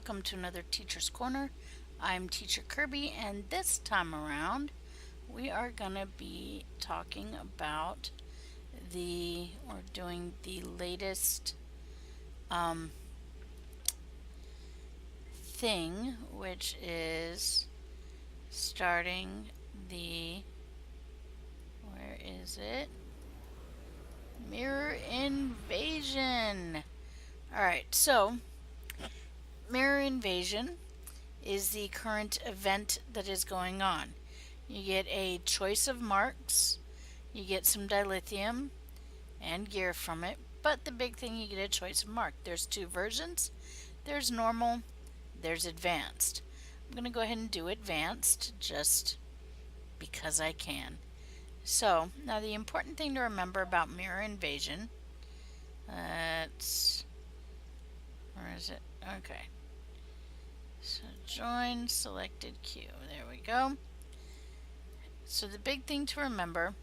welcome to another Teacher's Corner. I'm Teacher Kirby, and this time around we are going to be talking about doing the latest thing, which is starting the, where is it? Mirror Invasion. Alright, so Mirror Invasion is the current event that is going on. You get a choice of marks, you get some dilithium and gear from it, but the big thing, you get a choice of mark. There's two versions. There's normal, there's advanced. I'm going to go ahead and do advanced just because I can. So, now the important thing to remember about Mirror Invasion, where is it? Okay. So join selected queue. There we go. So the big thing to remember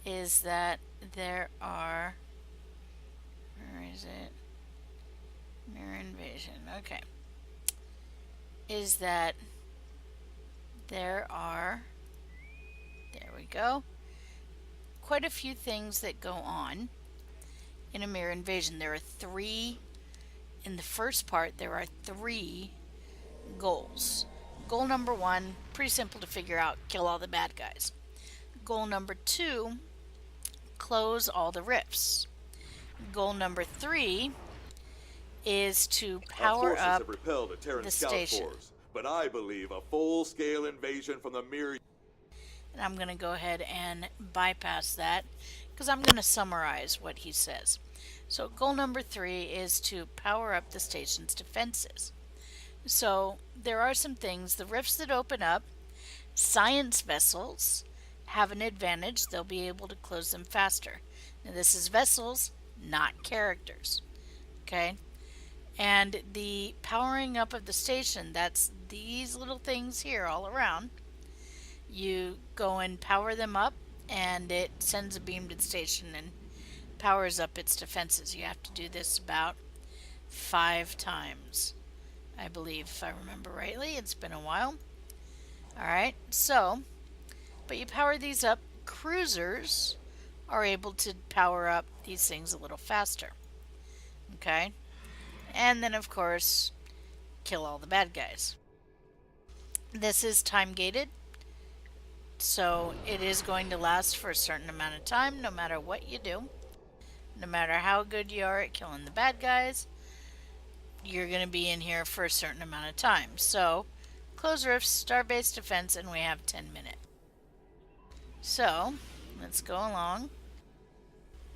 is that there are, where is it? Mirror Invasion. Okay. Is that there we go, quite a few things that go on in a Mirror Invasion. There are three, in the first part, there are three goals. Goal number one, pretty simple to figure out, kill all the bad guys. Goal number two, close all the rifts. Goal number three is to power up the station. But I believe a full-scale invasion from the Mirror. And I'm going to go ahead and bypass that because I'm going to summarize what he says. So goal number three is to power up the station's defenses. So there are some things, the rifts that open up, science vessels have an advantage. They'll be able to close them faster. Now this is vessels, not characters. Okay? And the powering up of the station, that's these little things here all around. You go and power them up, and it sends a beam to the station and powers up its defenses. You have to do this about 5 times, I believe, if I remember rightly. It's been a while. Alright, so, but you power these up. Cruisers are able to power up these things a little faster. Okay? And then, of course, kill all the bad guys. This is time gated, so it is going to last for a certain amount of time, no matter what you do. No matter how good you are at killing the bad guys, you're going to be in here for a certain amount of time. So, close rifts, start base defense, and we have 10 minutes. So, let's go along.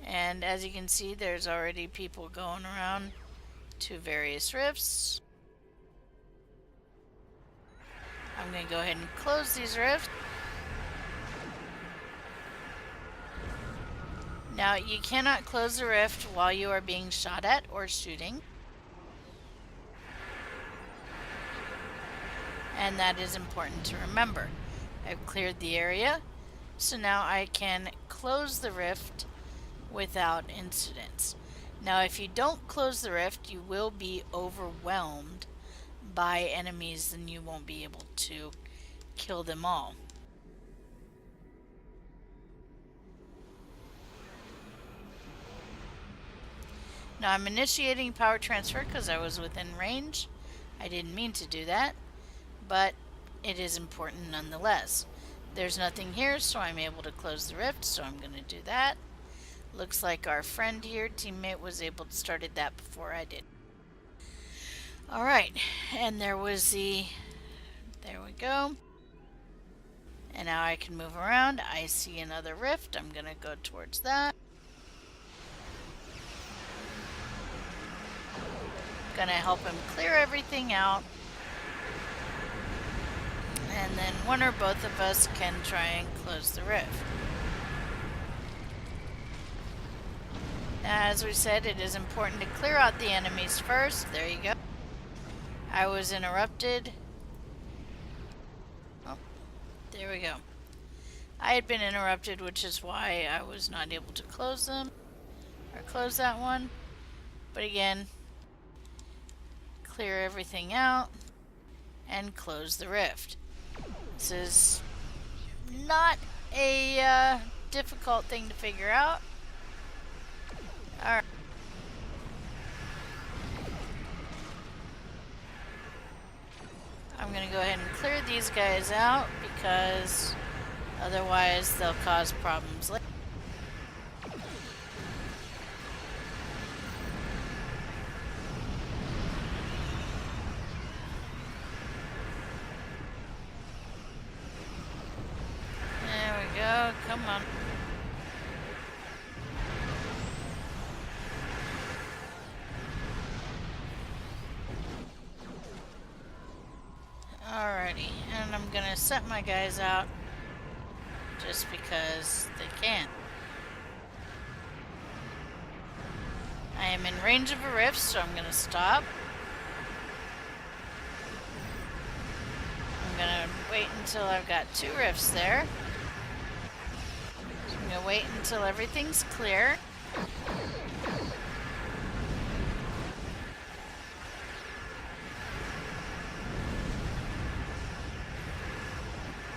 And as you can see, there's already people going around to various rifts. I'm going to go ahead and close these rifts. Now, you cannot close the rift while you are being shot at or shooting. And that is important to remember. I've cleared the area, so now I can close the rift without incidents. Now, if you don't close the rift, you will be overwhelmed by enemies and you won't be able to kill them all. Now, I'm initiating power transfer because I was within range. I didn't mean to do that, but it is important nonetheless. There's nothing here, so I'm able to close the rift, so I'm going to do that. Looks like our friend here, teammate, was able to started that before I did. Alright, and there was there we go. And now I can move around. I see another rift. I'm going to go towards that. Going to help him clear everything out. And then one or both of us can try and close the rift. Now, as we said, it is important to clear out the enemies first. There you go. I was interrupted. Oh, there we go. I had been interrupted, which is why I was not able to close them. Or close that one. But again, clear everything out, and close the rift. This is not a difficult thing to figure out. Alright. I'm gonna go ahead and clear these guys out because otherwise they'll cause problems later. There we go, come on. Alrighty, and I'm gonna set my guys out just because they can. I am in range of a rift, so I'm gonna stop. I'm gonna wait until I've got 2 rifts there. So I'm gonna wait until everything's clear.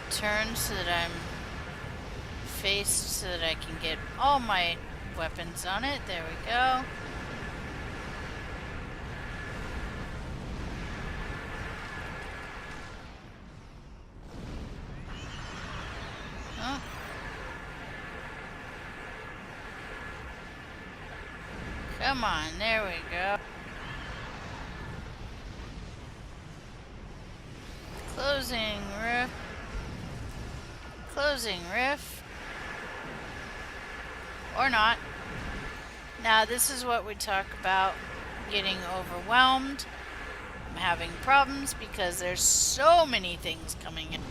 Turn so that I'm faced so that I can get all my weapons on it. There we go. Oh. Come on, there we go. Closing rift. Closing rift. Or not. Now this is what we talk about getting overwhelmed. I'm having problems because there's so many things coming in.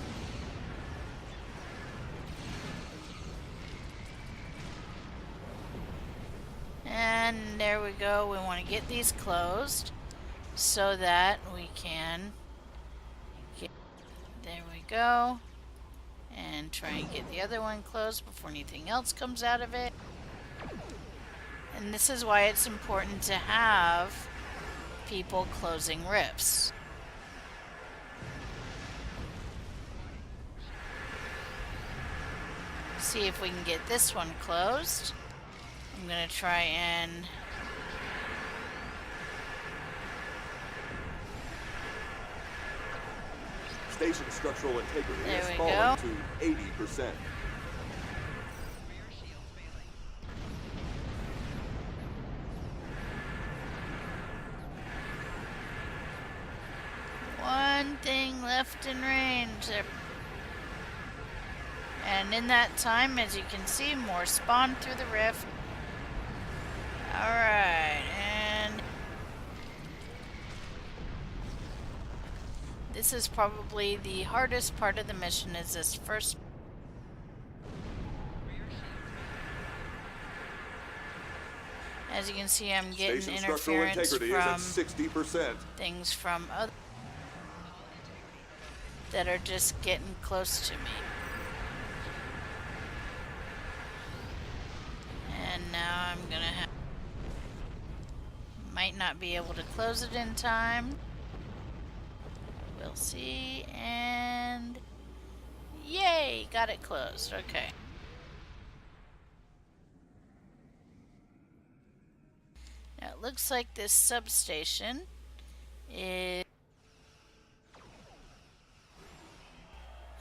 And there we go. We want to get these closed so that we can get, there we go, and try and get the other one closed before anything else comes out of it. And this is why it's important to have people closing rifts. See if we can get this one closed. I'm gonna try and Station structural integrity there has we fallen go. to 80%. One thing left in range. And in that time, as you can see, more spawn through the rift. Alright, and this is probably the hardest part of the mission, is this first. As you can see, I'm getting Station structural interference integrity from is at 60%. things from other that are just getting close to me. And now I'm gonna have, might not be able to close it in time. We'll see, and yay, got it closed. Okay. Now it looks like this substation is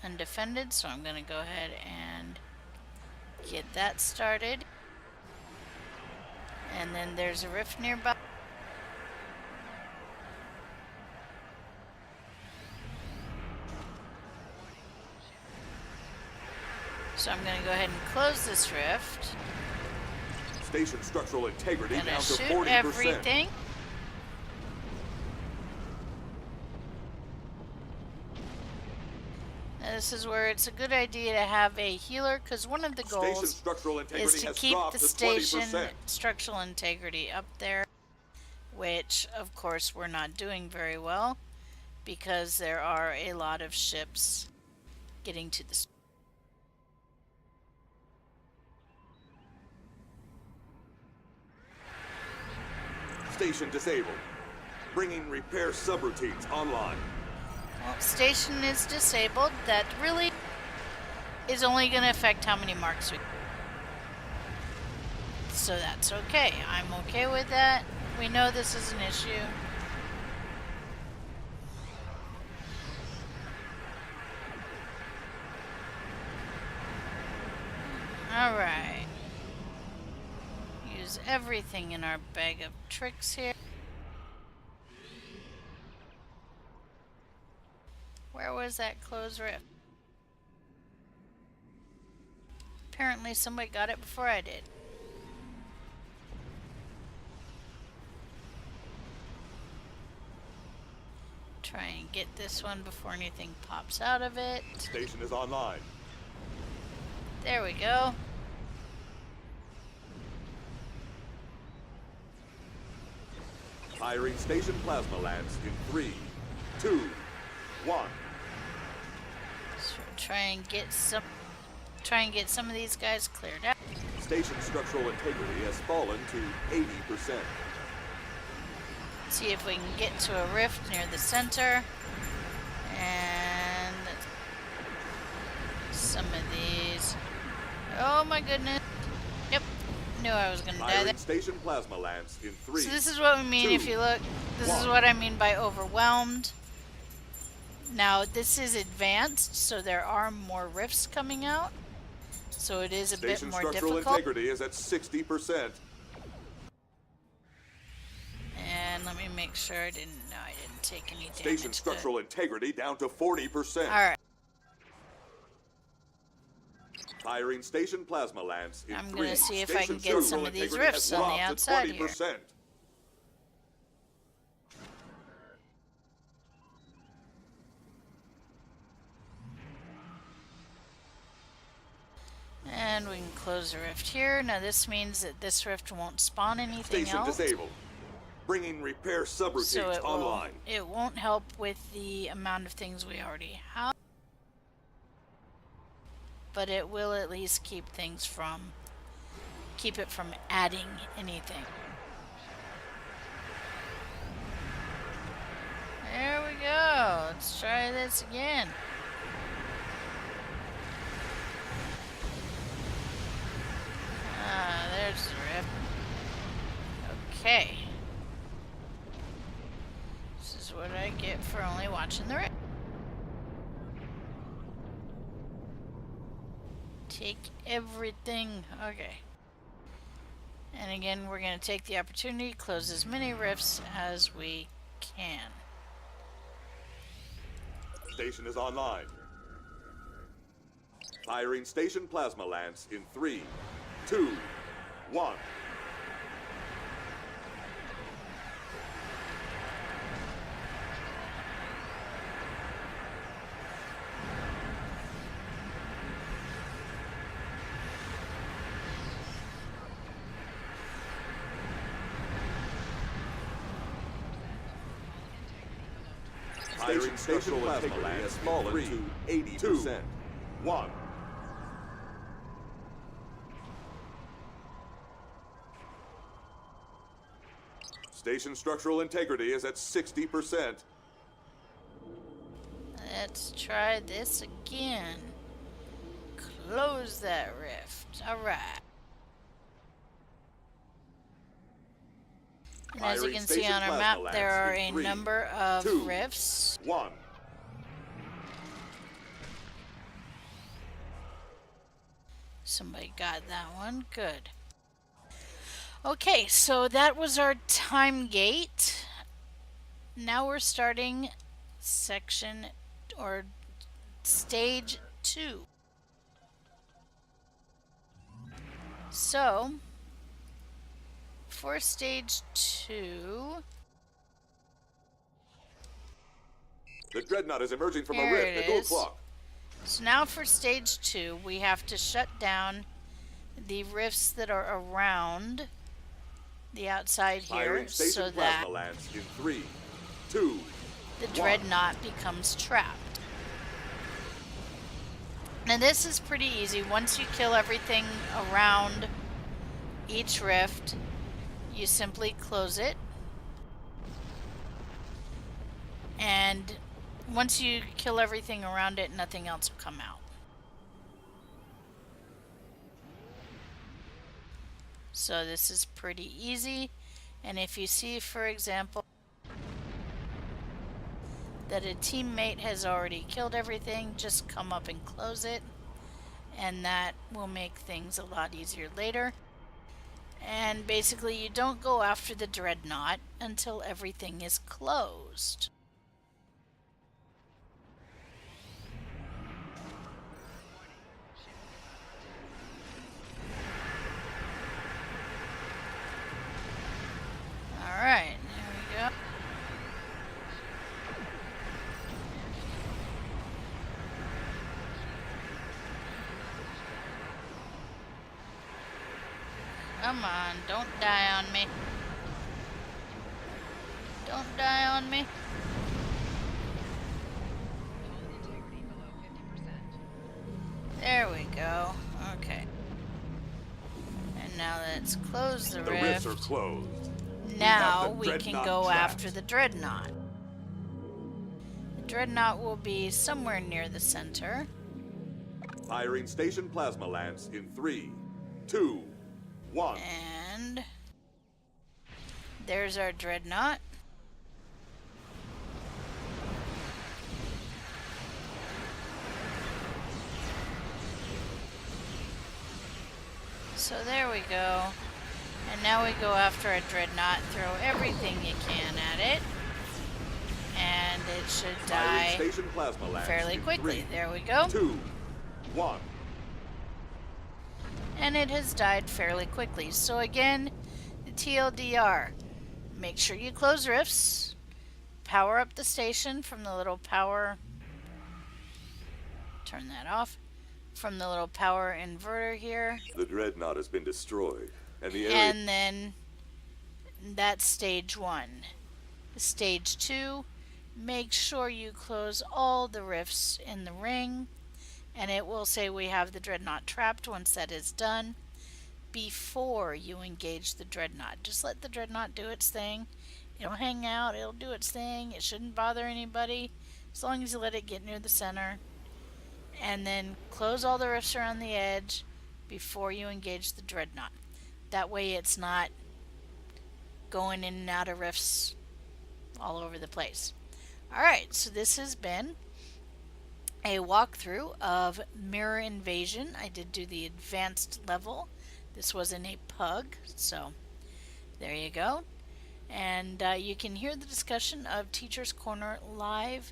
undefended, so I'm gonna go ahead and get that started. And then there's a rift nearby. So I'm going to go ahead and close this rift. Station structural integrity Gonna down to shoot 40%. everything. Now this is where it's a good idea to have a healer, because one of the Station goals structural integrity is to has keep dropped the to station 20%. structural integrity up there, which of course we're not doing very well because there are a lot of ships getting to the Station disabled. Bringing repair subroutines online. Well, station is disabled. That really is only going to affect how many marks we... So that's okay. I'm okay with that. We know this is an issue. Alright. Use everything in our bag of tricks here. Where was that closed rift? Apparently somebody got it before I did. Try and get this one before anything pops out of it. Station is online. There we go. Firing station plasma lamps in 3, 2, 1. So try and get some of these guys cleared out. Station structural integrity has fallen to 80%. See if we can get to a rift near the center. And some of these. Oh my goodness. Yep. Knew I was gonna die there. Station plasma lamps in 3. So this is what we mean 2, if you look. This is what I mean by overwhelmed. Now this is advanced, so there are more rifts coming out. So it is a bit more difficult. Station structural integrity is at 60%. And let me make sure I didn't take any damage. Station structural integrity down to 40%. Alright. Firing station plasma lamps in 3. I'm gonna see if I can get some of these rifts on the outside here. And we can close the rift here. Now this means that this rift won't spawn anything Station else. disabled. Bringing repair subroutines So online. It won't help with the amount of things we already have. But it will at least keep it from adding anything. There we go. Let's try this again. There's the rift. Okay. This is what I get for only watching the rift. Take everything. Okay. And again, we're going to take the opportunity to close as many rifts as we can. Station is online. Firing station plasma lamps in 3, 2, 1. Firing station plasma lamps has fallen to 80%. 1. Station structural integrity is at 60%. Let's try this again. Close that rift. Alright. And as you can see on our map, there are a number of rifts. 1. Somebody got that one. Good. Okay, so that was our time gate. Now we're starting section or stage 2. So, for stage 2, the dreadnought is emerging from a rift at 2 o'clock. So now for stage 2, we have to shut down the rifts that are around the outside here, so that lamps in 3, 2, the dreadnought becomes trapped. Now this is pretty easy. Once you kill everything around each rift, you simply close it. And once you kill everything around it, nothing else will come out. So this is pretty easy. And if you see, for example, that a teammate has already killed everything, just come up and close it. And that will make things a lot easier later. And basically you don't go after the dreadnought until everything is closed. Alright, there we go. Come on, don't die on me. Don't die on me. There we go. Okay. And now let's close the The rift. rifts are closed. Now We have the we can dreadnought go trapped. after the dreadnought. The dreadnought will be somewhere near the center. Firing station plasma lance in 3, 2, 1. And there's our dreadnought. So there we go. And now we go after a dreadnought, throw everything you can at it, and it should die Firing station plasma lance fairly in quickly. 3, There we go. 2, 1. And it has died fairly quickly. So again, the TLDR, make sure you close rifts, power up the station from the little power, turn that off, from the little power inverter here, The dreadnought has been destroyed, and the area... and then that's stage 1. Stage 2, make sure you close all the rifts in the ring, and it will say we have the dreadnought trapped once that is done. Before you engage the dreadnought, just let the dreadnought do its thing. It'll hang out, it'll do its thing, it shouldn't bother anybody as long as you let it get near the center. And then close all the rifts around the edge before you engage the dreadnought. That way it's not going in and out of rifts all over the place. Alright, so this has been a walkthrough of Mirror Invasion. I did do the advanced level. This was in a pug, so there you go. And you can hear the discussion of Teacher's Corner live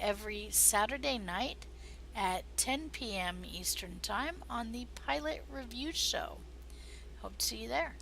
every Saturday night at 10 p.m. Eastern Time on the Pilot Review Show. Hope to see you there.